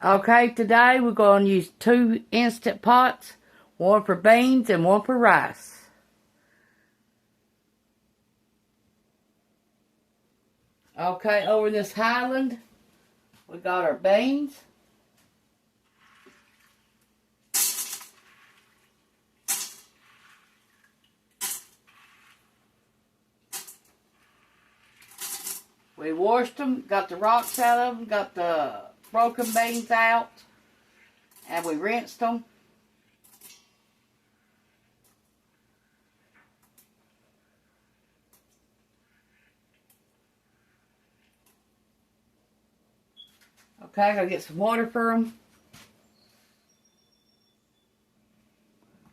Okay, today we're going to use 2 instant pots, one for beans and one for rice. Okay, over in this Highland, we got our beans. We washed them, got the rocks out of them, got the broken beans out, and we rinsed them. Okay, I gotta get some water for them.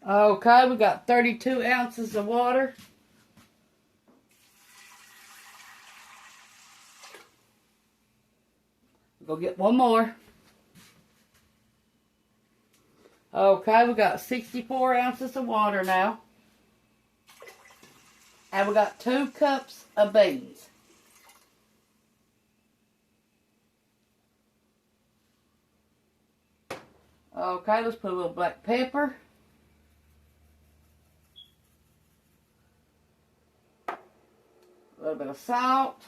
Okay, we got 32 ounces of water. We'll go get one more. Okay, we got 64 ounces of water now. And we got 2 cups of beans. Okay, let's put a little black pepper. A little bit of salt.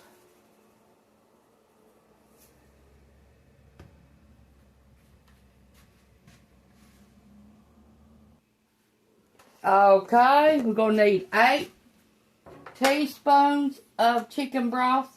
Okay, we're going to need 8 teaspoons of chicken broth.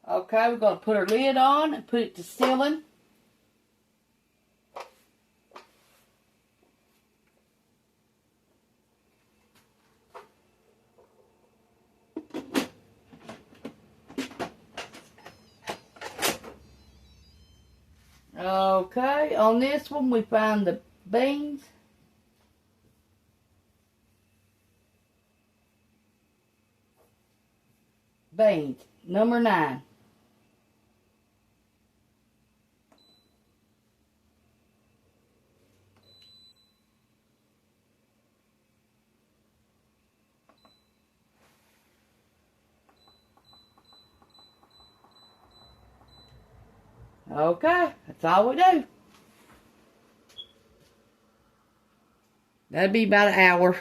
Okay, we're going to put our lid on and put it to sealing. Okay, on this one we find the beans. Beans, number 9. Okay, that's all we do. That'd be about an hour.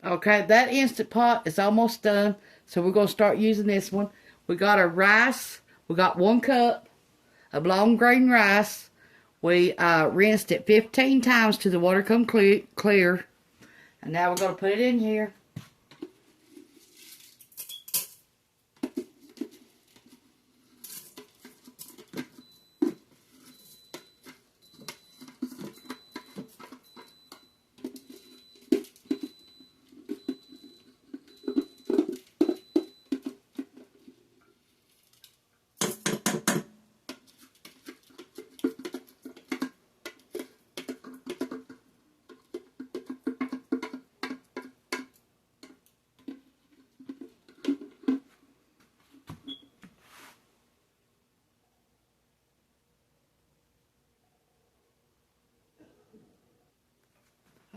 Okay, that Instant Pot is almost done, so we're going to start using this one. We got our rice. We got 1 cup of long grain rice. We rinsed it 15 times till the water come clear. And now we're going to put it in here.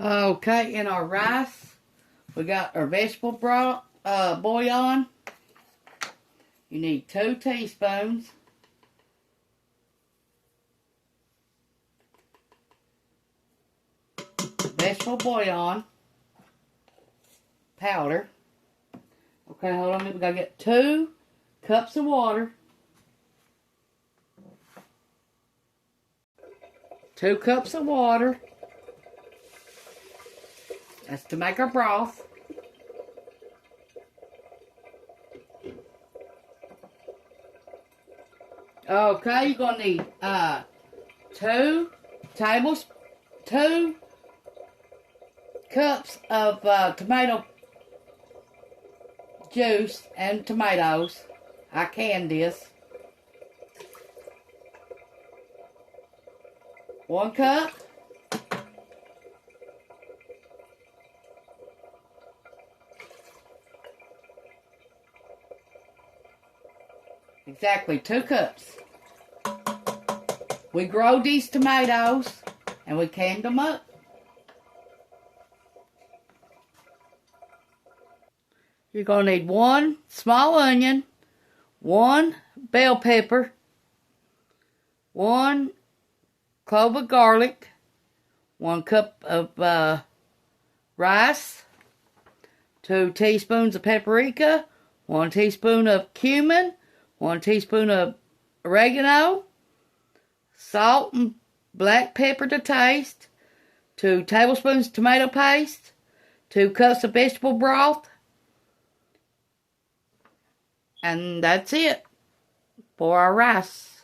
Okay, in our rice, we got our vegetable broth, bouillon. You need 2 teaspoons. Vegetable bouillon powder. Okay, hold on. We gotta get 2 cups of water. 2 cups of water. That's to make our broth. Okay, you're going to need 2 tablespoons 2 cups of tomato juice and tomatoes. I canned this. 1 cup. Exactly 2 cups. We grow these tomatoes and we canned them up. You're going to need 1 small onion, 1 bell pepper, 1 clove of garlic, 1 cup of rice, 2 teaspoons of paprika, 1 teaspoon of cumin, 1 teaspoon of oregano, salt and black pepper to taste, 2 tablespoons of tomato paste, 2 cups of vegetable broth, and that's it for our rice.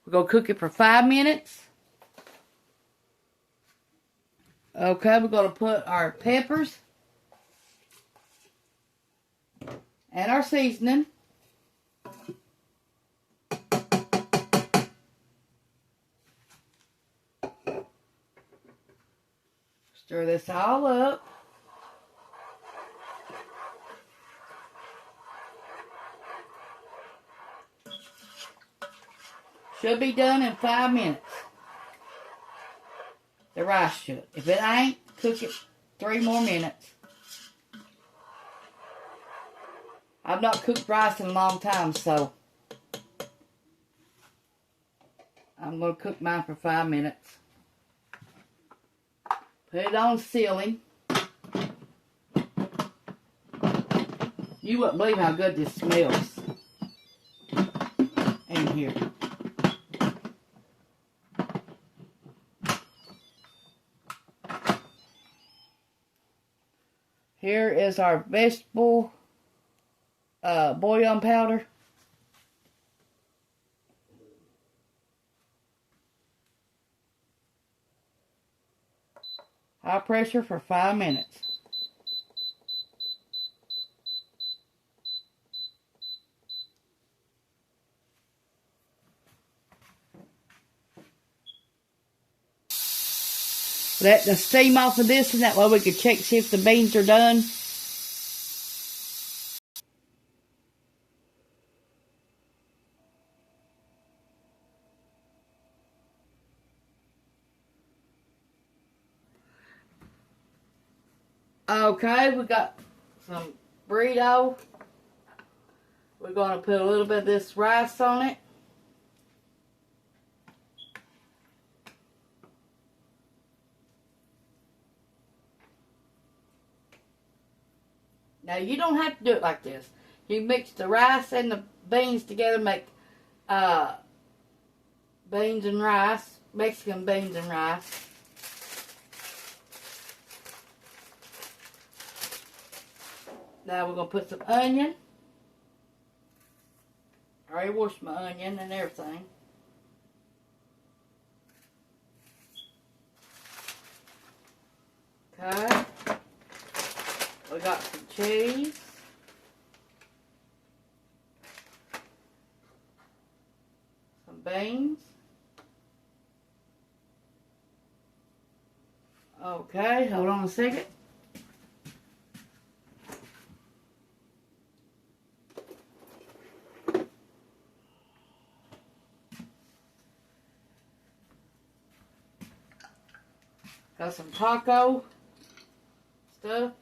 We're going to cook it for 5 minutes. Okay, we're going to put our peppers and our seasoning. Stir this all up. Should be done in 5 minutes. The rice should. If it ain't, cook it 3 more minutes. I've not cooked rice in a long time, so I'm going to cook mine for 5 minutes. Put it on sealing. You wouldn't believe how good this smells in here. Here is our vegetable bouillon powder. High pressure for 5 minutes. Let the steam off of this, and that way we can check see if the beans are done. Okay, we got some burrito. We're going to put a little bit of this rice on it. Now, you don't have to do it like this. You mix the rice and the beans together, make beans and rice, Mexican beans and rice. Now we're going to put some onion. I already washed my onion and everything. Okay. We got some cheese. Some beans. Okay, hold on a second. Got some taco stuff.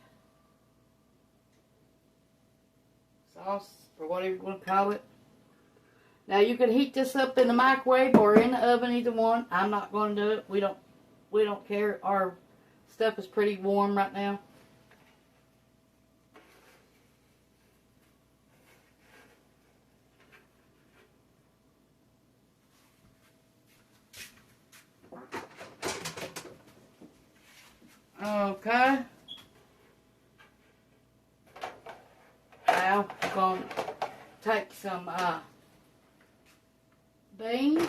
Sauce, or whatever you want to call it. Now you can heat this up in the microwave or in the oven, either one. I'm not going to do it. We don't care. Our stuff is pretty warm right now. Okay. Now I'm going to take some beans.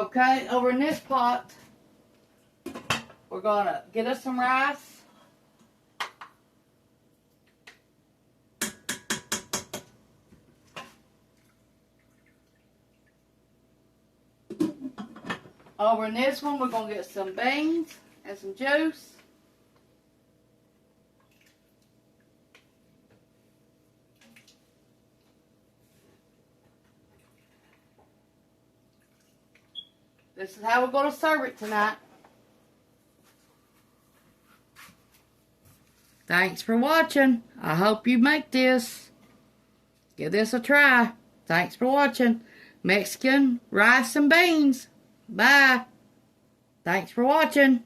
Okay, over in this pot, we're gonna get us some rice. Over in this one, we're gonna get some beans and some juice. This is how we're going to serve it tonight. Thanks for watching. I hope you make this. Give this a try. Thanks for watching. Mexican rice and beans. Bye. Thanks for watching.